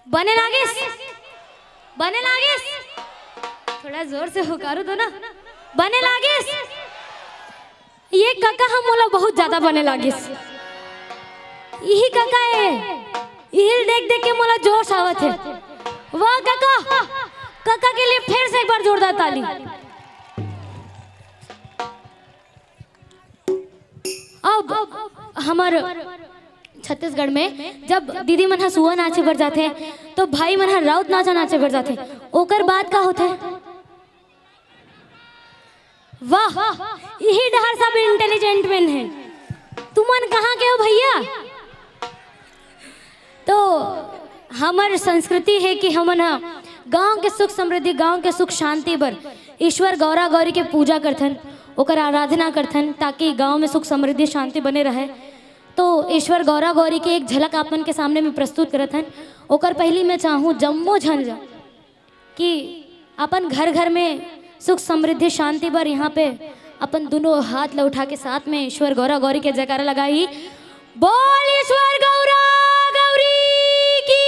बने लागिस, बने लागिस, थोड़ा जोर से हुकारो दो ना। बने लागिस, ये काका हम मोला बहुत ज्यादा बने लागिस। यही काका है, यही देख देख के मोला जोश आवत है। वाह काका, काका के लिए फिर से एक बार जोरदार ताली। अब हमारे छत्तीसगढ़ में जब दीदी मन हसुआ नाचे बर जाते हैं तो भाई मन राउत नाचा नाचे बर जाते हैं। ओकर बाद का होता है? वाह, यही डहर सब इंटेलिजेंट मैन है। तुमन कहाँ के हो भैया? तो हमार संस्कृति है कि हमन गांव के सुख समृद्धि, गांव के सुख शांति बर ईश्वर गौरा गौरी के पूजा करथन, ओकर आराधना करथन ताकि गांव में सुख समृद्धि शांति बने रहे। तो ईश्वर गौरा गौरी के एक झलक आपन के सामने में प्रस्तुत करत हन। ओकर पहली मैं चाहूँ जम्मो झन कि अपन घर घर में सुख समृद्धि शांति बर यहाँ पे अपन दोनों हाथ ला उठा के साथ में ईश्वर गौरा गौरी के जयकारा लगाई। बोल ईश्वर गौरा गौरी की।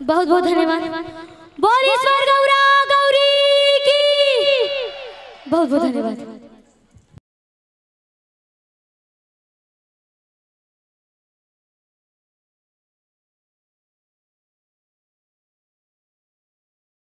बहुत बहुत धन्यवाद। बोल ईश्वर गौरा गौरी की बहुत बहुत धन्यवाद।